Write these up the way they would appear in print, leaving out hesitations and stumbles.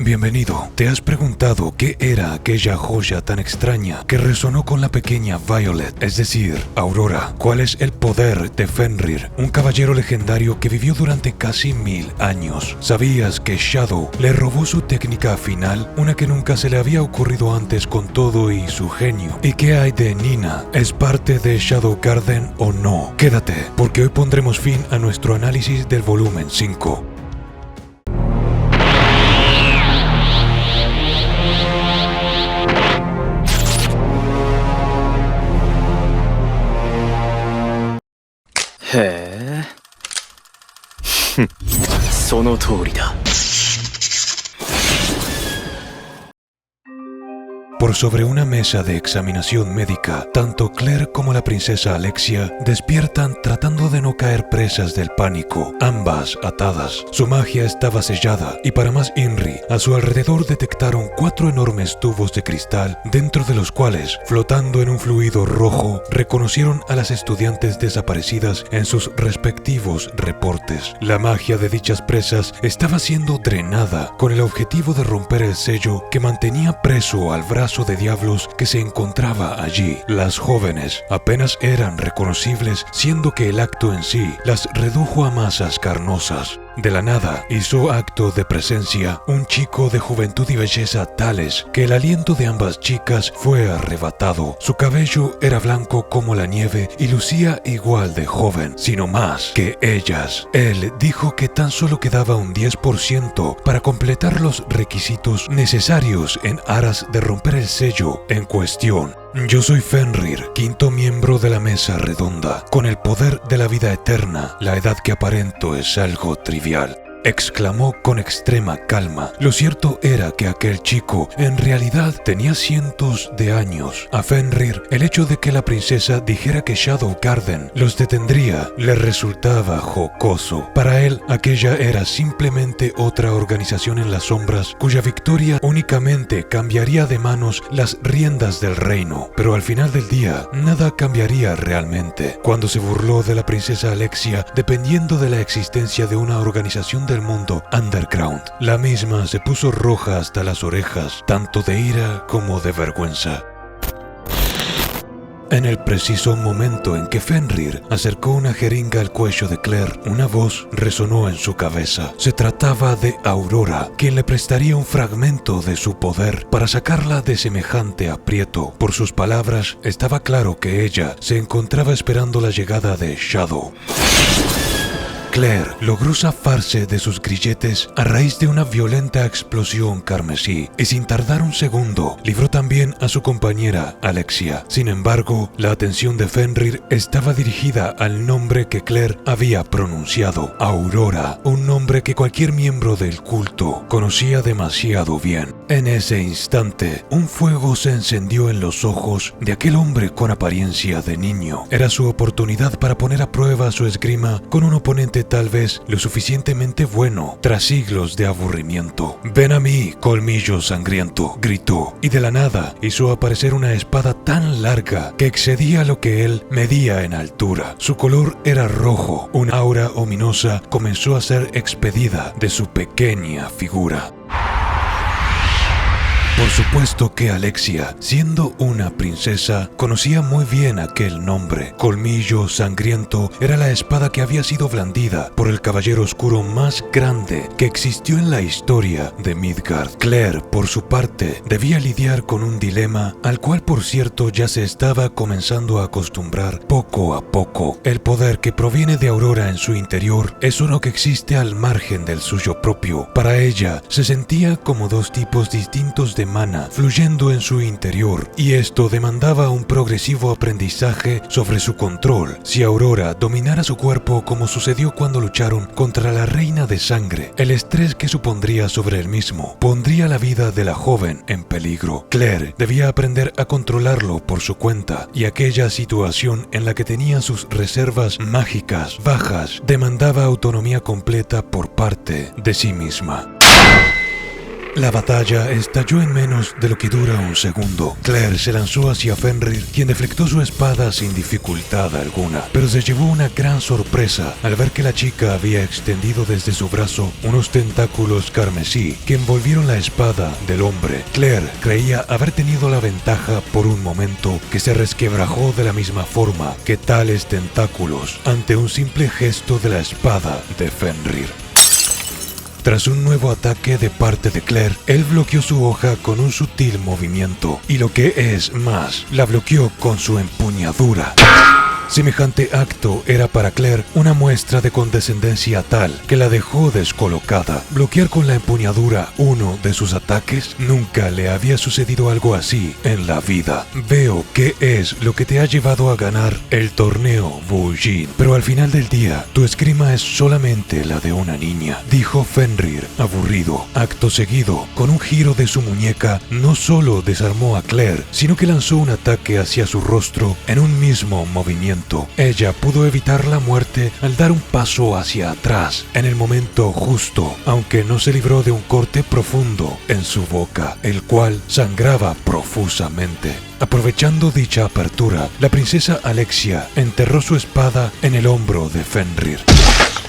Bienvenido. ¿Te has preguntado qué era aquella joya tan extraña que resonó con la pequeña Violet, es decir, Aurora? ¿Cuál es el poder de Fenrir, un caballero legendario que vivió durante casi 1000 años? ¿Sabías que Shadow le robó su técnica final, una que nunca se le había ocurrido antes con todo y su genio? ¿Y qué hay de Nina? ¿Es parte de Shadow Garden o no? Quédate, porque hoy pondremos fin a nuestro análisis del volumen 5. He. その通りだ。 Por sobre una mesa de examinación médica, tanto Claire como la princesa Alexia despiertan tratando de no caer presas del pánico, ambas atadas. Su magia estaba sellada y para más Inri, a su alrededor detectaron 4 enormes tubos de cristal, dentro de los cuales, flotando en un fluido rojo, reconocieron a las estudiantes desaparecidas en sus respectivos reportes. La magia de dichas presas estaba siendo drenada con el objetivo de romper el sello que mantenía preso al brazo de diablos que se encontraba allí. Las jóvenes apenas eran reconocibles, siendo que el acto en sí las redujo a masas carnosas. De la nada hizo acto de presencia un chico de juventud y belleza tales que el aliento de ambas chicas fue arrebatado. Su cabello era blanco como la nieve y lucía igual de joven, sino más que ellas. Él dijo que tan solo quedaba un 10% para completar los requisitos necesarios en aras de romper el sello en cuestión. Yo soy Fenrir, quinto miembro de la mesa redonda. Con el poder de la vida eterna, la edad que aparento es algo trivial, exclamó con extrema calma. Lo cierto era que aquel chico en realidad tenía cientos de años. A Fenrir, el hecho de que la princesa dijera que Shadow Garden los detendría le resultaba jocoso. Para él, aquella era simplemente otra organización en las sombras cuya victoria únicamente cambiaría de manos las riendas del reino. Pero al final del día, nada cambiaría realmente. Cuando se burló de la princesa Alexia, dependiendo de la existencia de una organización del mundo underground, la misma se puso roja hasta las orejas, tanto de ira como de vergüenza. En el preciso momento en que Fenrir acercó una jeringa al cuello de Claire, una voz resonó en su cabeza. Se trataba de Aurora, quien le prestaría un fragmento de su poder para sacarla de semejante aprieto. Por sus palabras, estaba claro que ella se encontraba esperando la llegada de Shadow. Claire logró zafarse de sus grilletes a raíz de una violenta explosión carmesí y sin tardar un segundo libró también a su compañera Alexia. Sin embargo, la atención de Fenrir estaba dirigida al nombre que Claire había pronunciado, Aurora, un nombre que cualquier miembro del culto conocía demasiado bien. En ese instante, un fuego se encendió en los ojos de aquel hombre con apariencia de niño. Era su oportunidad para poner a prueba su esgrima con un oponente tal vez lo suficientemente bueno tras siglos de aburrimiento. «Ven a mí, colmillo sangriento», gritó, y de la nada hizo aparecer una espada tan larga que excedía lo que él medía en altura. Su color era rojo. Una aura ominosa comenzó a ser expedida de su pequeña figura. Por supuesto que Alexia, siendo una princesa, conocía muy bien aquel nombre. Colmillo sangriento era la espada que había sido blandida por el caballero oscuro más grande que existió en la historia de Midgard. Claire, por su parte, debía lidiar con un dilema al cual, por cierto, ya se estaba comenzando a acostumbrar poco a poco. El poder que proviene de Aurora en su interior es uno que existe al margen del suyo propio. Para ella, se sentía como dos tipos distintos de mana fluyendo en su interior, y esto demandaba un progresivo aprendizaje sobre su control. Si Aurora dominara su cuerpo como sucedió cuando lucharon contra la Reina de Sangre, el estrés que supondría sobre el mismo pondría la vida de la joven en peligro. Claire debía aprender a controlarlo por su cuenta, y aquella situación en la que tenía sus reservas mágicas bajas demandaba autonomía completa por parte de sí misma. La batalla estalló en menos de lo que dura un segundo. Claire se lanzó hacia Fenrir, quien deflectó su espada sin dificultad alguna, pero se llevó una gran sorpresa al ver que la chica había extendido desde su brazo unos tentáculos carmesí que envolvieron la espada del hombre. Claire creía haber tenido la ventaja por un momento, que se resquebrajó de la misma forma que tales tentáculos ante un simple gesto de la espada de Fenrir. Tras un nuevo ataque de parte de Claire, él bloqueó su hoja con un sutil movimiento, y lo que es más, la bloqueó con su empuñadura. Semejante acto era para Claire una muestra de condescendencia tal que la dejó descolocada. Bloquear con la empuñadura uno de sus ataques, nunca le había sucedido algo así en la vida. Veo que es lo que te ha llevado a ganar el torneo Bujin, pero al final del día, tu esgrima es solamente la de una niña, dijo Fenrir, aburrido. Acto seguido, con un giro de su muñeca, no solo desarmó a Claire, sino que lanzó un ataque hacia su rostro en un mismo movimiento. Ella pudo evitar la muerte al dar un paso hacia atrás en el momento justo, aunque no se libró de un corte profundo en su boca, el cual sangraba profusamente. Aprovechando dicha apertura, la princesa Alexia enterró su espada en el hombro de Fenrir.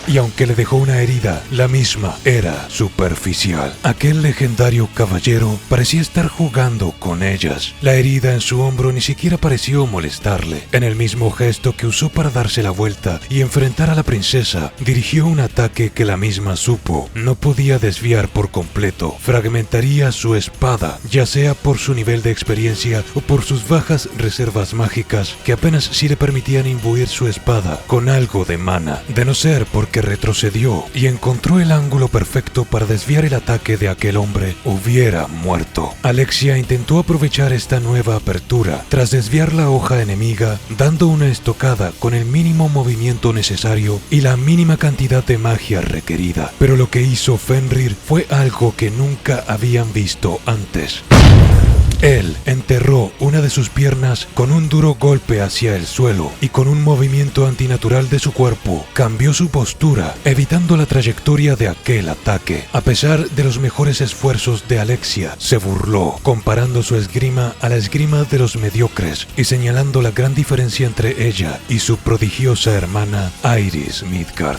Y aunque le dejó una herida, la misma era superficial. Aquel legendario caballero parecía estar jugando con ellas. La herida en su hombro ni siquiera pareció molestarle. En el mismo gesto que usó para darse la vuelta y enfrentar a la princesa, dirigió un ataque que la misma supo no podía desviar por completo. Fragmentaría su espada, ya sea por su nivel de experiencia o por sus bajas reservas mágicas que apenas sí le permitían imbuir su espada con algo de mana, de no ser porque retrocedió y encontró el ángulo perfecto para desviar el ataque de aquel hombre, hubiera muerto. Alexia intentó aprovechar esta nueva apertura tras desviar la hoja enemiga, dando una estocada con el mínimo movimiento necesario y la mínima cantidad de magia requerida. Pero lo que hizo Fenrir fue algo que nunca habían visto antes. Él enterró una de sus piernas con un duro golpe hacia el suelo y con un movimiento antinatural de su cuerpo cambió su postura, evitando la trayectoria de aquel ataque. A pesar de los mejores esfuerzos de Alexia, se burló, comparando su esgrima a la esgrima de los mediocres y señalando la gran diferencia entre ella y su prodigiosa hermana Iris Midgard.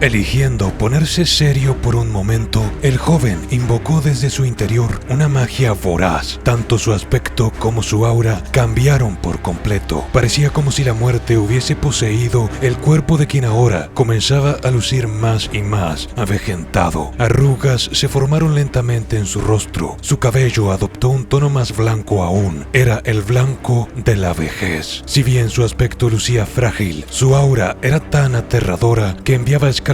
Eligiendo ponerse serio por un momento, el joven invocó desde su interior una magia voraz. Tanto su aspecto como su aura cambiaron por completo. Parecía como si la muerte hubiese poseído el cuerpo de quien ahora comenzaba a lucir más y más avejentado. Arrugas se formaron lentamente en su rostro. Su cabello adoptó un tono más blanco aún. Era el blanco de la vejez. Si bien su aspecto lucía frágil, su aura era tan aterradora que enviaba escalofríos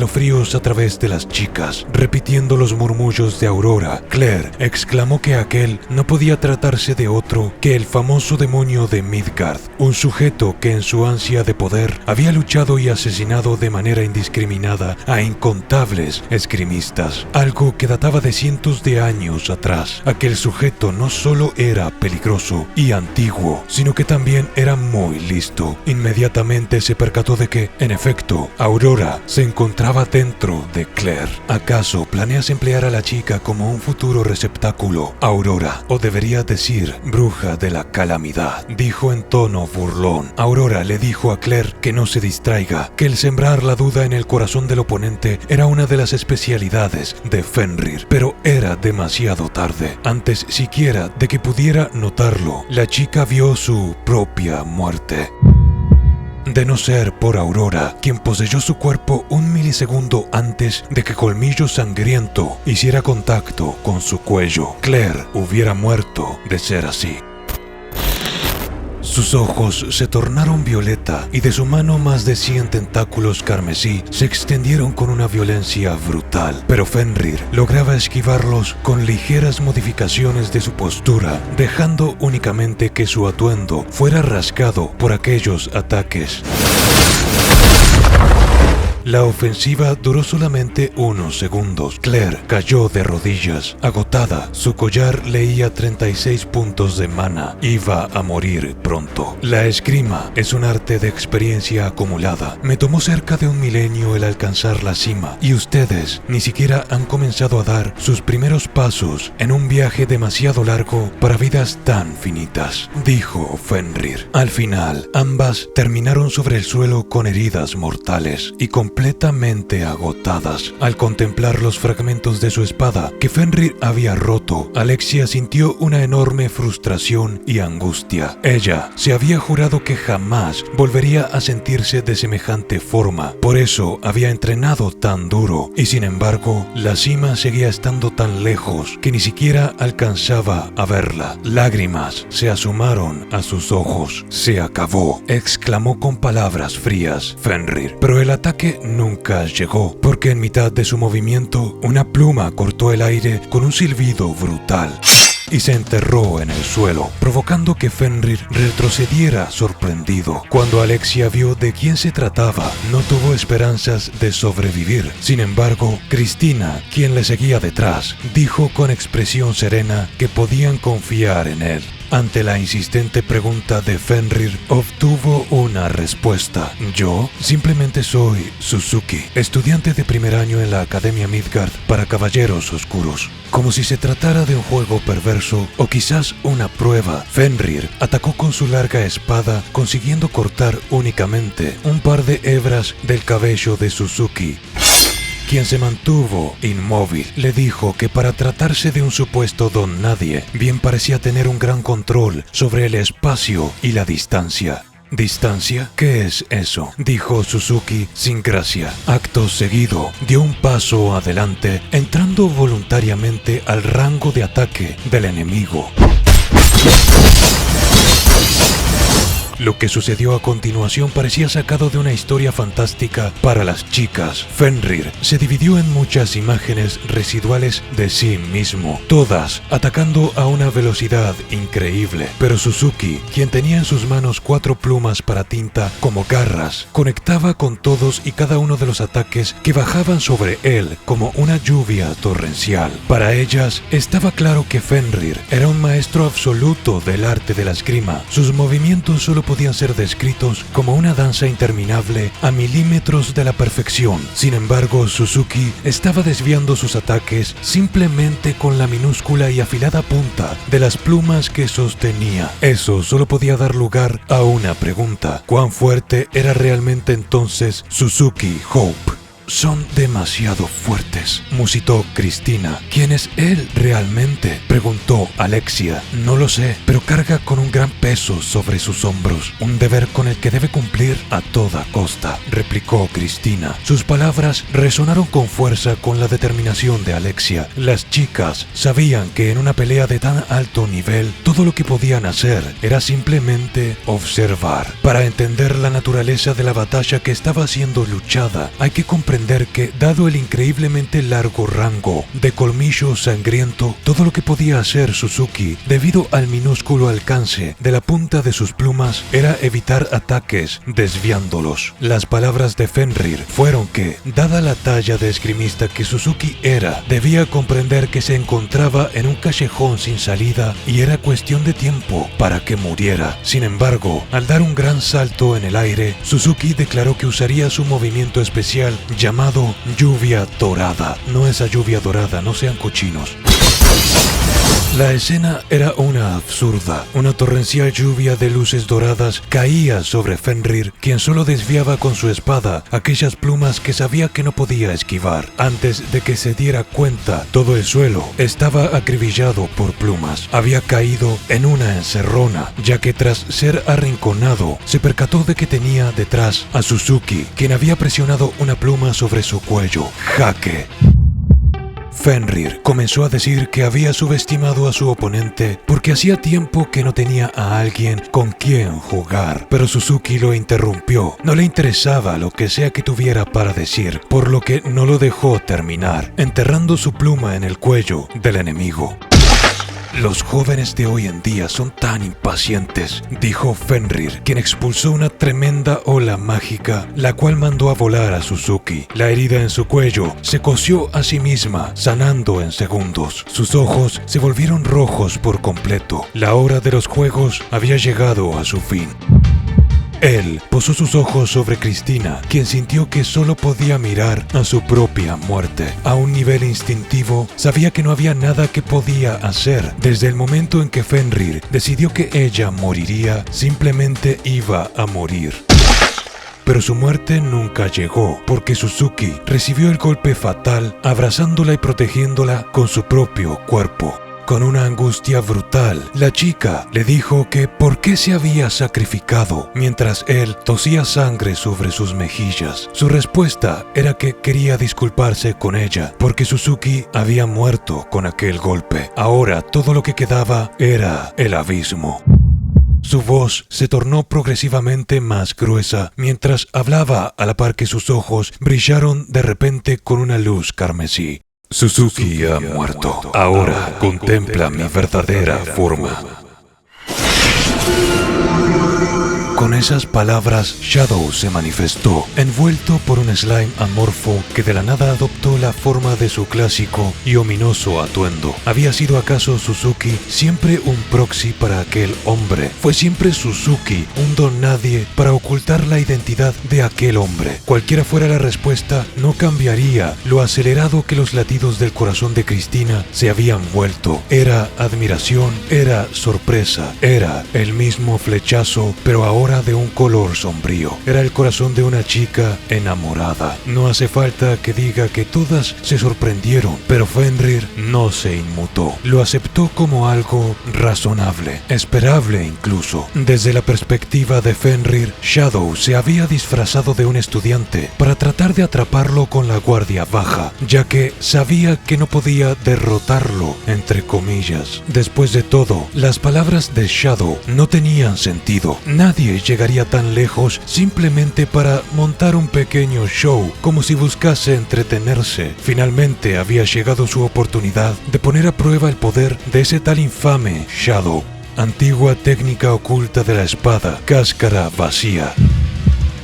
a través de las chicas. Repitiendo los murmullos de Aurora, Claire exclamó que aquel no podía tratarse de otro que el famoso demonio de Midgard, un sujeto que en su ansia de poder había luchado y asesinado de manera indiscriminada a incontables esgrimistas, algo que databa de cientos de años atrás. Aquel sujeto no solo era peligroso y antiguo, sino que también era muy listo. Inmediatamente se percató de que, en efecto, Aurora se encontraba dentro de Claire. ¿Acaso planeas emplear a la chica como un futuro receptáculo? Aurora, o debería decir, bruja de la calamidad, dijo en tono burlón. Aurora le dijo a Claire que no se distraiga, que el sembrar la duda en el corazón del oponente era una de las especialidades de Fenrir, pero era demasiado tarde. Antes siquiera de que pudiera notarlo, la chica vio su propia muerte. De no ser por Aurora, quien poseyó su cuerpo un milisegundo antes de que Colmillo Sangriento hiciera contacto con su cuello, Claire hubiera muerto de ser así. Sus ojos se tornaron violeta y de su mano más de 100 tentáculos carmesí se extendieron con una violencia brutal, pero Fenrir lograba esquivarlos con ligeras modificaciones de su postura, dejando únicamente que su atuendo fuera rasgado por aquellos ataques. La ofensiva duró solamente unos segundos. Claire cayó de rodillas, agotada. Su collar leía 36 puntos de mana. Iba a morir pronto. La esgrima es un arte de experiencia acumulada. Me tomó cerca de un milenio el alcanzar la cima, y ustedes ni siquiera han comenzado a dar sus primeros pasos en un viaje demasiado largo para vidas tan finitas, dijo Fenrir. Al final, ambas terminaron sobre el suelo con heridas mortales y completamente agotadas. Al contemplar los fragmentos de su espada que Fenrir había roto, Alexia sintió una enorme frustración y angustia. Ella se había jurado que jamás volvería a sentirse de semejante forma. Por eso había entrenado tan duro, y sin embargo, la cima seguía estando tan lejos que ni siquiera alcanzaba a verla. Lágrimas se asomaron a sus ojos. Se acabó, exclamó con palabras frías Fenrir. Pero el ataque nunca llegó, porque en mitad de su movimiento, una pluma cortó el aire con un silbido brutal y se enterró en el suelo, provocando que Fenrir retrocediera sorprendido. Cuando Alexia vio de quién se trataba, no tuvo esperanzas de sobrevivir. Sin embargo, Cristina, quien le seguía detrás, dijo con expresión serena que podían confiar en él. Ante la insistente pregunta de Fenrir, obtuvo una respuesta. Yo simplemente soy Suzuki, estudiante de primer año en la Academia Midgard para Caballeros Oscuros. Como si se tratara de un juego perverso o quizás una prueba, Fenrir atacó con su larga espada, consiguiendo cortar únicamente un par de hebras del cabello de Suzuki, quien se mantuvo inmóvil. Le dijo que para tratarse de un supuesto don nadie, bien parecía tener un gran control sobre el espacio y la distancia. ¿Distancia? ¿Qué es eso?, dijo Suzuki sin gracia. Acto seguido, dio un paso adelante, entrando voluntariamente al rango de ataque del enemigo. Lo que sucedió a continuación parecía sacado de una historia fantástica para las chicas. Fenrir se dividió en muchas imágenes residuales de sí mismo, todas atacando a una velocidad increíble. Pero Suzuki, quien tenía en sus manos 4 plumas para tinta como garras, conectaba con todos y cada uno de los ataques que bajaban sobre él como una lluvia torrencial. Para ellas estaba claro que Fenrir era un maestro absoluto del arte de la esgrima. Sus movimientos solo podían ser descritos como una danza interminable a milímetros de la perfección. Sin embargo, Suzuki estaba desviando sus ataques simplemente con la minúscula y afilada punta de las plumas que sostenía. Eso solo podía dar lugar a una pregunta: ¿cuán fuerte era realmente entonces Suzuki Hope? Son demasiado fuertes, musitó Cristina. ¿Quién es él realmente?, preguntó Alexia. No lo sé, pero carga con un gran peso sobre sus hombros, un deber con el que debe cumplir a toda costa, replicó Cristina. Sus palabras resonaron con fuerza con la determinación de Alexia. Las chicas sabían que en una pelea de tan alto nivel, todo lo que podían hacer era simplemente observar. Para entender la naturaleza de la batalla que estaba siendo luchada, hay que comprender que, dado el increíblemente largo rango de colmillo sangriento, todo lo que podía hacer Suzuki, debido al minúsculo alcance de la punta de sus plumas, era evitar ataques desviándolos. Las palabras de Fenrir fueron que, dada la talla de esgrimista que Suzuki era, debía comprender que se encontraba en un callejón sin salida y era cuestión de tiempo para que muriera. Sin embargo, al dar un gran salto en el aire, Suzuki declaró que usaría su movimiento especial llamado lluvia dorada. No esa lluvia dorada, no sean cochinos. La escena era una absurda. Una torrencial lluvia de luces doradas caía sobre Fenrir, quien solo desviaba con su espada aquellas plumas que sabía que no podía esquivar. Antes de que se diera cuenta, todo el suelo estaba acribillado por plumas. Había caído en una encerrona, ya que tras ser arrinconado, se percató de que tenía detrás a Suzuki, quien había presionado una pluma sobre su cuello. ¡Jaque! Fenrir comenzó a decir que había subestimado a su oponente porque hacía tiempo que no tenía a alguien con quien jugar, pero Suzuki lo interrumpió. No le interesaba lo que sea que tuviera para decir, por lo que no lo dejó terminar, enterrando su pluma en el cuello del enemigo. Los jóvenes de hoy en día son tan impacientes, dijo Fenrir, quien expulsó una tremenda ola mágica, la cual mandó a volar a Suzuki. La herida en su cuello se cosió a sí misma, sanando en segundos. Sus ojos se volvieron rojos por completo. La hora de los juegos había llegado a su fin. Él posó sus ojos sobre Cristina, quien sintió que solo podía mirar a su propia muerte. A un nivel instintivo, sabía que no había nada que podía hacer. Desde el momento en que Fenrir decidió que ella moriría, simplemente iba a morir. Pero su muerte nunca llegó, porque Suzuki recibió el golpe fatal, abrazándola y protegiéndola con su propio cuerpo. Con una angustia brutal, la chica le dijo que por qué se había sacrificado, mientras él tosía sangre sobre sus mejillas. Su respuesta era que quería disculparse con ella, porque Suzuki había muerto con aquel golpe. Ahora todo lo que quedaba era el abismo. Su voz se tornó progresivamente más gruesa mientras hablaba, a la par que sus ojos brillaron de repente con una luz carmesí. Suzuki ha muerto. Ahora contempla mi verdadera forma. Con esas palabras, Shadow se manifestó, envuelto por un slime amorfo que de la nada adoptó la forma de su clásico y ominoso atuendo. ¿Había sido acaso Suzuki siempre un proxy para aquel hombre? ¿Fue siempre Suzuki un don nadie para ocultar la identidad de aquel hombre? Cualquiera fuera la respuesta, no cambiaría lo acelerado que los latidos del corazón de Cristina se habían vuelto. Era admiración, era sorpresa, era el mismo flechazo, pero ahora de un color sombrío. Era el corazón de una chica enamorada. No hace falta que diga que todas se sorprendieron, pero Fenrir no se inmutó. Lo aceptó como algo razonable, esperable incluso. Desde la perspectiva de Fenrir, Shadow se había disfrazado de un estudiante para tratar de atraparlo con la guardia baja, ya que sabía que no podía derrotarlo, entre comillas. Después de todo, las palabras de Shadow no tenían sentido. Nadie llegaría tan lejos simplemente para montar un pequeño show, como si buscase entretenerse. Finalmente había llegado su oportunidad de poner a prueba el poder de ese tal infame Shadow. Antigua técnica oculta de la espada, cáscara vacía.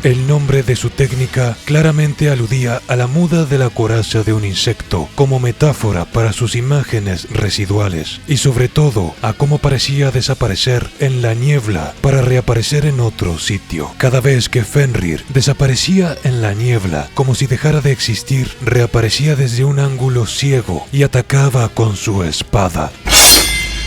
El nombre de su técnica claramente aludía a la muda de la coraza de un insecto, como metáfora para sus imágenes residuales, y sobre todo a cómo parecía desaparecer en la niebla para reaparecer en otro sitio. Cada vez que Fenrir desaparecía en la niebla, como si dejara de existir, reaparecía desde un ángulo ciego y atacaba con su espada.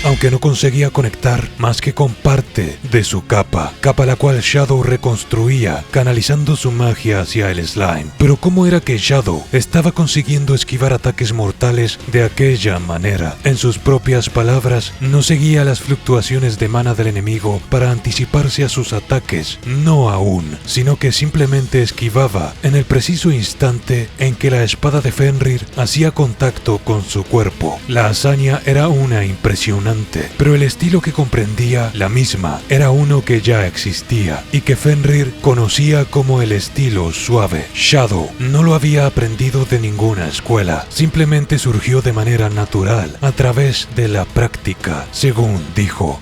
Aunque no conseguía conectar más que con parte de su capa la cual Shadow reconstruía, canalizando su magia hacia el slime. Pero ¿cómo era que Shadow estaba consiguiendo esquivar ataques mortales de aquella manera? En sus propias palabras, no seguía las fluctuaciones de mana del enemigo para anticiparse a sus ataques, no aún, sino que simplemente esquivaba en el preciso instante en que la espada de Fenrir hacía contacto con su cuerpo. La hazaña era una impresionante, pero el estilo que comprendía la misma era uno que ya existía y que Fenrir conocía como el estilo suave. Shadow no lo había aprendido de ninguna escuela, simplemente surgió de manera natural a través de la práctica, según dijo.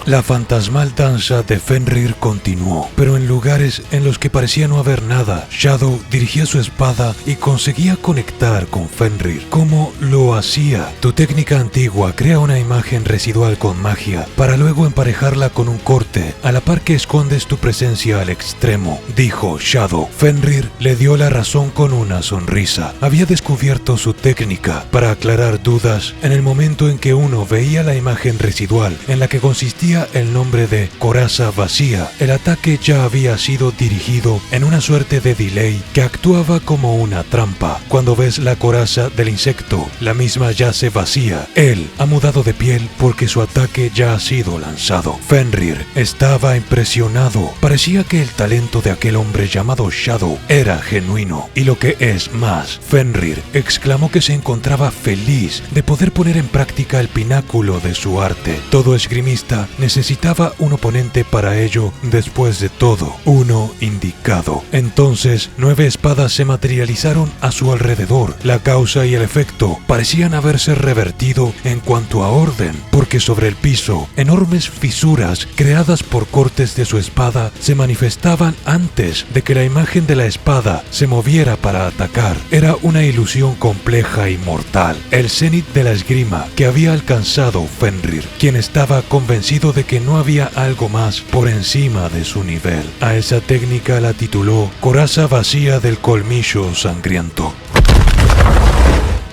La fantasmal danza de Fenrir continuó, pero en lugares en los que parecía no haber nada, Shadow dirigía su espada y conseguía conectar con Fenrir. ¿Cómo lo hacía? Tu técnica antigua crea una imagen residual con magia, para luego emparejarla con un corte, a la par que escondes tu presencia al extremo, dijo Shadow. Fenrir le dio la razón con una sonrisa. Había descubierto su técnica para aclarar dudas en el momento en que uno veía la imagen residual, en la que consistía el nombre de coraza vacía. El ataque ya había sido dirigido en una suerte de delay que actuaba como una trampa. Cuando ves la coraza del insecto, la misma yace vacía. Él ha mudado de piel porque su ataque ya ha sido lanzado. Fenrir estaba impresionado. Parecía que el talento de aquel hombre llamado Shadow era genuino. Y lo que es más, Fenrir exclamó que se encontraba feliz de poder poner en práctica el pináculo de su arte. Todo esgrimista necesitaba un oponente para ello, después de todo, uno indicado. Entonces, 9 espadas se materializaron a su alrededor. La causa y el efecto parecían haberse revertido en cuanto a orden, porque sobre el piso, enormes fisuras creadas por cortes de su espada se manifestaban antes de que la imagen de la espada se moviera para atacar. Era una ilusión compleja y mortal, el cenit de la esgrima que había alcanzado Fenrir, quien estaba convencido de que no había algo más por encima de su nivel. A esa técnica la tituló coraza vacía del colmillo sangriento.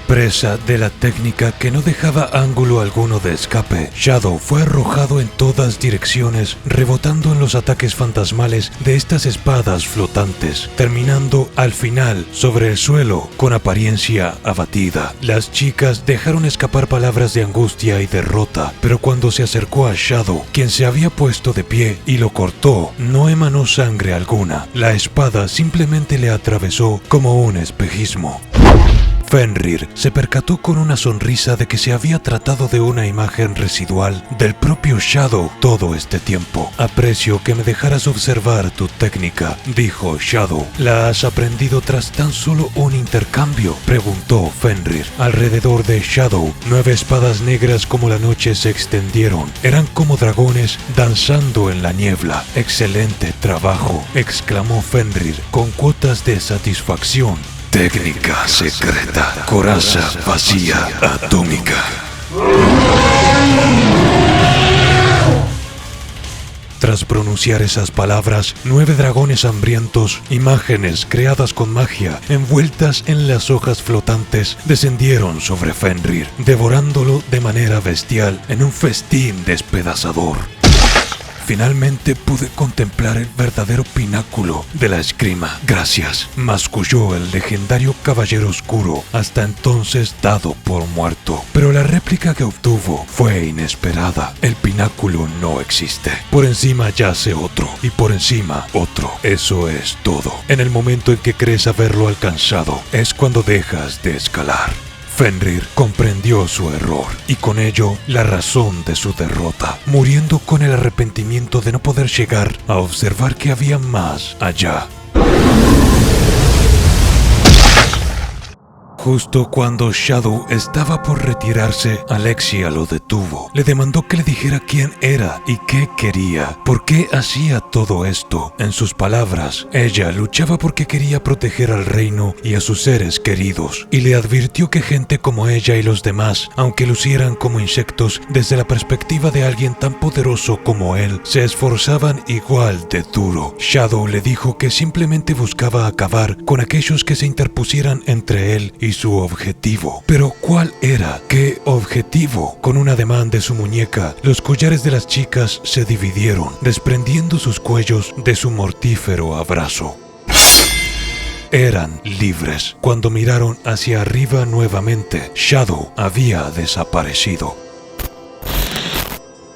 Presa de la técnica que no dejaba ángulo alguno de escape, Shadow fue arrojado en todas direcciones, rebotando en los ataques fantasmales de estas espadas flotantes, terminando al final sobre el suelo con apariencia abatida. Las chicas dejaron escapar palabras de angustia y derrota, pero cuando se acercó a Shadow, quien se había puesto de pie y lo cortó, no emanó sangre alguna. La espada simplemente le atravesó como un espejismo. Fenrir se percató con una sonrisa de que se había tratado de una imagen residual del propio Shadow todo este tiempo. Aprecio que me dejaras observar tu técnica, dijo Shadow. ¿La has aprendido tras tan solo un intercambio?, preguntó Fenrir. Alrededor de Shadow, 9 espadas negras como la noche se extendieron. Eran como dragones danzando en la niebla. Excelente trabajo, exclamó Fenrir con cuotas de satisfacción. Técnica secreta, coraza vacía atómica. Tras pronunciar esas palabras, 9 dragones hambrientos, imágenes creadas con magia, envueltas en las hojas flotantes, descendieron sobre Fenrir, devorándolo de manera bestial en un festín despedazador. Finalmente pude contemplar el verdadero pináculo de la esgrima. Gracias, masculló el legendario caballero oscuro, hasta entonces dado por muerto. Pero la réplica que obtuvo fue inesperada. El pináculo no existe. Por encima yace otro, y por encima otro. Eso es todo. En el momento en que crees haberlo alcanzado, es cuando dejas de escalar. Fenrir comprendió su error y con ello la razón de su derrota, muriendo con el arrepentimiento de no poder llegar a observar que había más allá. Justo cuando Shadow estaba por retirarse, Alexia lo detuvo. Le demandó que le dijera quién era y qué quería, por qué hacía todo esto. En sus palabras, ella luchaba porque quería proteger al reino y a sus seres queridos, y le advirtió que gente como ella y los demás, aunque lucieran como insectos, desde la perspectiva de alguien tan poderoso como él, se esforzaban igual de duro. Shadow le dijo que simplemente buscaba acabar con aquellos que se interpusieran entre él y su objetivo. Pero ¿cuál era? ¿Qué objetivo? Con un ademán de su muñeca, los collares de las chicas se dividieron, desprendiendo sus cuellos de su mortífero abrazo. Eran libres. Cuando miraron hacia arriba nuevamente, Shadow había desaparecido.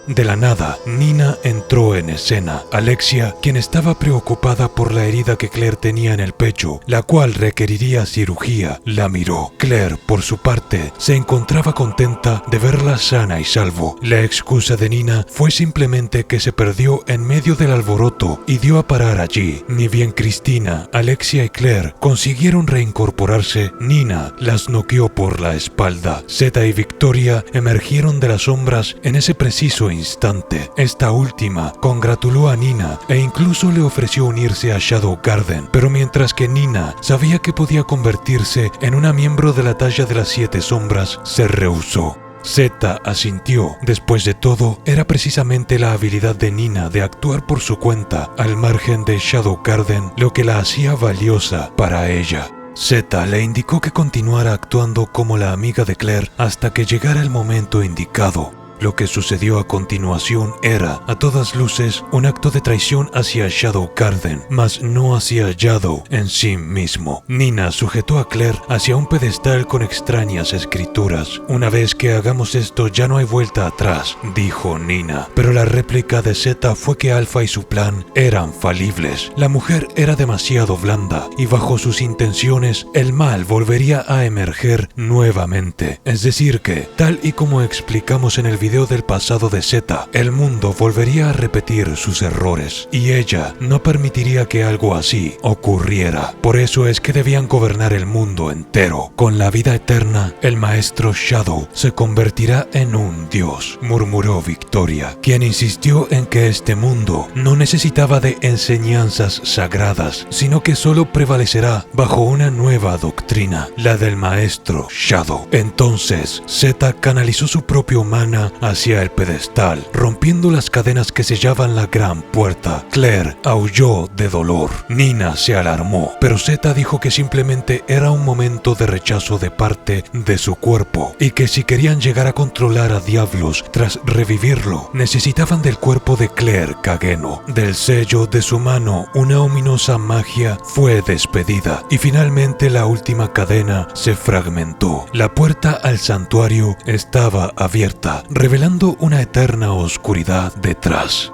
De la nada, Nina entró en escena. Alexia, quien estaba preocupada por la herida que Claire tenía en el pecho, la cual requeriría cirugía, la miró. Claire, por su parte, se encontraba contenta de verla sana y salvo. La excusa de Nina fue simplemente que se perdió en medio del alboroto y dio a parar allí. Ni bien Cristina, Alexia y Claire consiguieron reincorporarse, Nina las noqueó por la espalda. Zeta y Victoria emergieron de las sombras en ese preciso instante. Esta última congratuló a Nina e incluso le ofreció unirse a Shadow Garden, pero mientras que Nina sabía que podía convertirse en una miembro de la talla de las 7 sombras, se rehusó. Zeta asintió. Después de todo, era precisamente la habilidad de Nina de actuar por su cuenta al margen de Shadow Garden lo que la hacía valiosa para ella. Zeta le indicó que continuara actuando como la amiga de Claire hasta que llegara el momento indicado. Lo que sucedió a continuación era, a todas luces, un acto de traición hacia Shadow Garden, mas no hacia Shadow en sí mismo. Nina sujetó a Claire hacia un pedestal con extrañas escrituras. Una vez que hagamos esto ya no hay vuelta atrás, dijo Nina. Pero la réplica de Zeta fue que Alpha y su plan eran falibles. La mujer era demasiado blanda y bajo sus intenciones el mal volvería a emerger nuevamente. Es decir que, tal y como explicamos en el video Montevideo del pasado de Zeta, el mundo volvería a repetir sus errores, y ella no permitiría que algo así ocurriera. Por eso es que debían gobernar el mundo entero. Con la vida eterna, el maestro Shadow se convertirá en un dios, murmuró Victoria, quien insistió en que este mundo no necesitaba de enseñanzas sagradas, sino que solo prevalecerá bajo una nueva doctrina, la del maestro Shadow. Entonces, Zeta canalizó su propio mana hacia el pedestal, rompiendo las cadenas que sellaban la gran puerta. Claire aulló de dolor. Nina se alarmó, pero Zeta dijo que simplemente era un momento de rechazo de parte de su cuerpo, y que si querían llegar a controlar a Diablos tras revivirlo, necesitaban del cuerpo de Claire Kageno. Del sello de su mano, una ominosa magia fue despedida, y finalmente la última cadena se fragmentó. La puerta al santuario estaba abierta, revelando una eterna oscuridad detrás.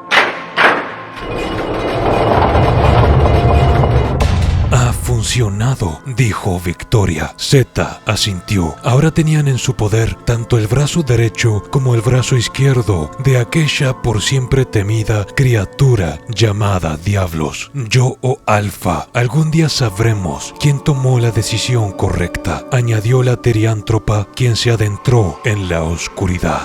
Ha funcionado, dijo Victoria. Zeta asintió. Ahora tenían en su poder tanto el brazo derecho como el brazo izquierdo de aquella por siempre temida criatura llamada Diablos. Yo o Alfa, algún día sabremos quién tomó la decisión correcta, añadió la teriántropa, quien se adentró en la oscuridad.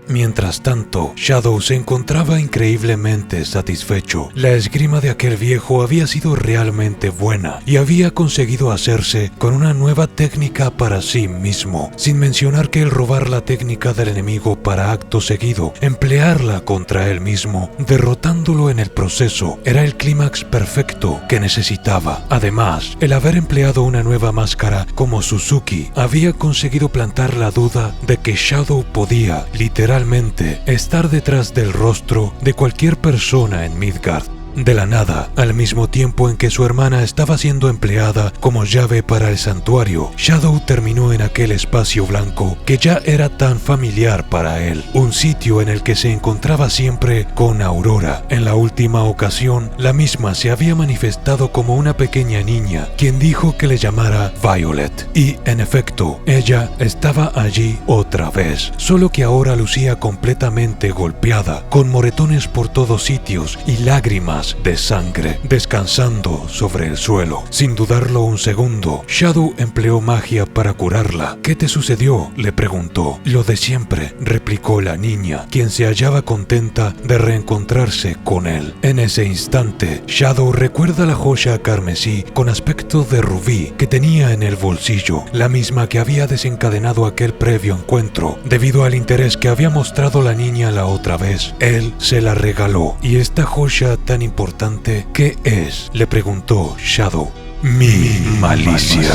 Mientras tanto, Shadow se encontraba increíblemente satisfecho. La esgrima de aquel viejo había sido realmente buena y había conseguido hacerse con una nueva técnica para sí mismo, sin mencionar que el robar la técnica del enemigo para acto seguido, emplearla contra él mismo, derrotándolo en el proceso, era el clímax perfecto que necesitaba. Además, el haber empleado una nueva máscara como Suzuki había conseguido plantar la duda de que Shadow podía, literalmente, estar detrás del rostro de cualquier persona en Midgard. De la nada, al mismo tiempo en que su hermana estaba siendo empleada como llave para el santuario, Shadow terminó en aquel espacio blanco que ya era tan familiar para él, un sitio en el que se encontraba siempre con Aurora. En la última ocasión, la misma se había manifestado como una pequeña niña, quien dijo que le llamara Violet, y en efecto, ella estaba allí otra vez, solo que ahora lucía completamente golpeada, con moretones por todos sitios y lágrimas de sangre descansando sobre el suelo. Sin dudarlo un segundo, Shadow empleó magia para curarla. ¿Qué te sucedió?, le preguntó. Lo de siempre, replicó la niña, quien se hallaba contenta de reencontrarse con él. En ese instante, Shadow recuerda la joya carmesí con aspecto de rubí que tenía en el bolsillo, la misma que había desencadenado aquel previo encuentro. Debido al interés que había mostrado la niña la otra vez, él se la regaló. ¿Y esta joya tan importante qué es?, le preguntó Shadow. Mi malicia,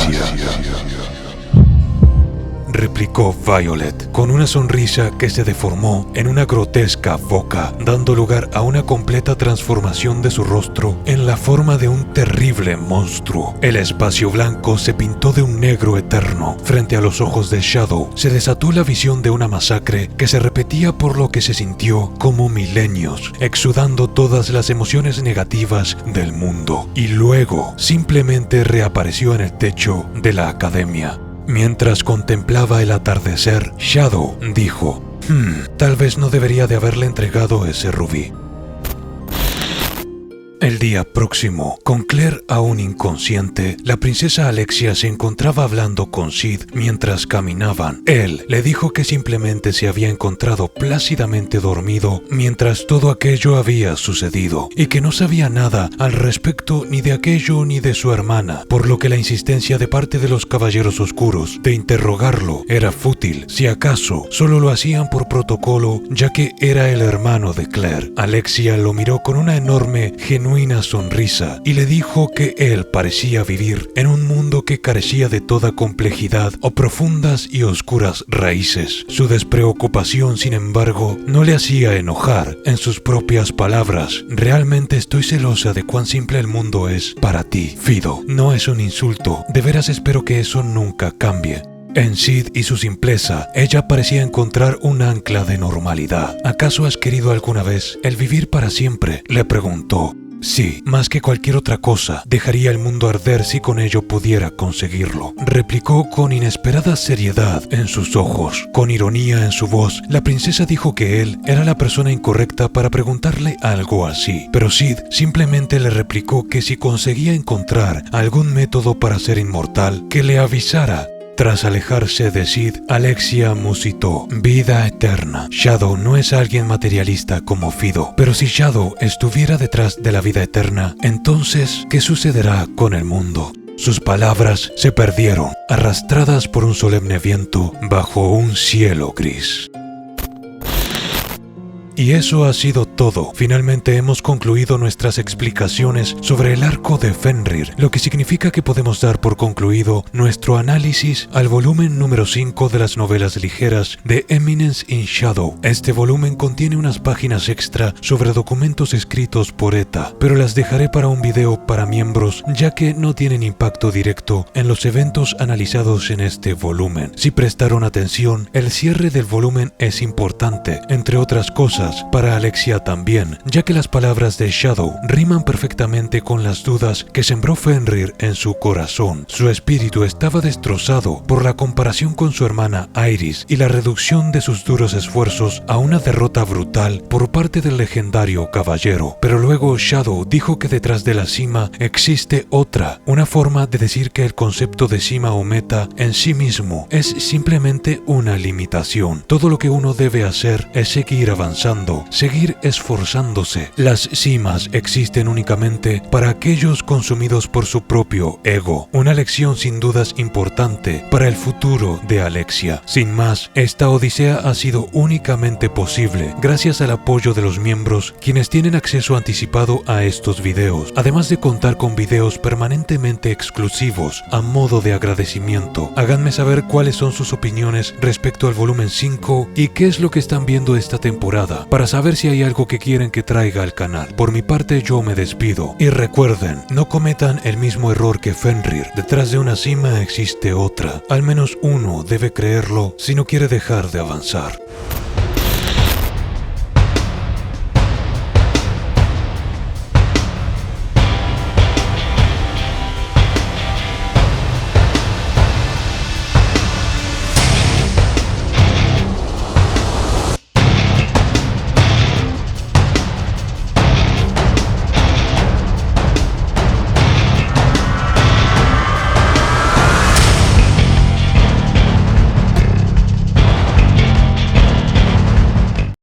replicó Violet, con una sonrisa que se deformó en una grotesca boca, dando lugar a una completa transformación de su rostro en la forma de un terrible monstruo. El espacio blanco se pintó de un negro eterno. Frente a los ojos de Shadow se desató la visión de una masacre que se repetía por lo que se sintió como milenios, exudando todas las emociones negativas del mundo, y luego simplemente reapareció en el techo de la academia. Mientras contemplaba el atardecer, Shadow dijo: tal vez no debería de haberle entregado ese rubí. El día próximo, con Claire aún inconsciente, la princesa Alexia se encontraba hablando con Sid mientras caminaban. Él le dijo que simplemente se había encontrado plácidamente dormido mientras todo aquello había sucedido, y que no sabía nada al respecto ni de aquello ni de su hermana, por lo que la insistencia de parte de los caballeros oscuros de interrogarlo era fútil. Si acaso, solo lo hacían por protocolo, ya que era el hermano de Claire. Alexia lo miró con una enorme, genuina sonrisa y le dijo que él parecía vivir en un mundo que carecía de toda complejidad o profundas y oscuras raíces. Su despreocupación, sin embargo, no le hacía enojar. En sus propias palabras: realmente estoy celosa de cuán simple el mundo es para ti, Fido. No es un insulto, de veras espero que eso nunca cambie. En Sid y su simpleza, ella parecía encontrar un ancla de normalidad. ¿Acaso has querido alguna vez el vivir para siempre?, le preguntó. Sí, más que cualquier otra cosa, dejaría el mundo arder si con ello pudiera conseguirlo, replicó con inesperada seriedad en sus ojos. Con ironía en su voz, la princesa dijo que él era la persona incorrecta para preguntarle algo así, pero Sid simplemente le replicó que si conseguía encontrar algún método para ser inmortal, que le avisara. Tras alejarse de Sid, Alexia musitó: vida eterna. Shadow no es alguien materialista como Fido, pero si Shadow estuviera detrás de la vida eterna, entonces, ¿qué sucederá con el mundo? Sus palabras se perdieron, arrastradas por un solemne viento bajo un cielo gris. Y eso ha sido todo. Finalmente hemos concluido nuestras explicaciones sobre el arco de Fenrir, lo que significa que podemos dar por concluido nuestro análisis al volumen número 5 de las novelas ligeras de Eminence in Shadow. Este volumen contiene unas páginas extra sobre documentos escritos por ETA, pero las dejaré para un video para miembros, ya que no tienen impacto directo en los eventos analizados en este volumen. Si prestaron atención, el cierre del volumen es importante, entre otras cosas, para Alexia también, ya que las palabras de Shadow riman perfectamente con las dudas que sembró Fenrir en su corazón. Su espíritu estaba destrozado por la comparación con su hermana Iris y la reducción de sus duros esfuerzos a una derrota brutal por parte del legendario caballero. Pero luego Shadow dijo que detrás de la cima existe otra, una forma de decir que el concepto de cima o meta en sí mismo es simplemente una limitación. Todo lo que uno debe hacer es seguir avanzando, seguir esforzándose. Las cimas existen únicamente para aquellos consumidos por su propio ego. Una lección sin dudas importante para el futuro de Alexia. Sin más, esta odisea ha sido únicamente posible gracias al apoyo de los miembros, quienes tienen acceso anticipado a estos videos, además de contar con videos permanentemente exclusivos a modo de agradecimiento. Háganme saber cuáles son sus opiniones respecto al volumen 5 y qué es lo que están viendo esta temporada, para saber si hay algo que quieren que traiga al canal. Por mi parte, yo me despido. Y recuerden, no cometan el mismo error que Fenrir. Detrás de una cima existe otra. Al menos uno debe creerlo si no quiere dejar de avanzar.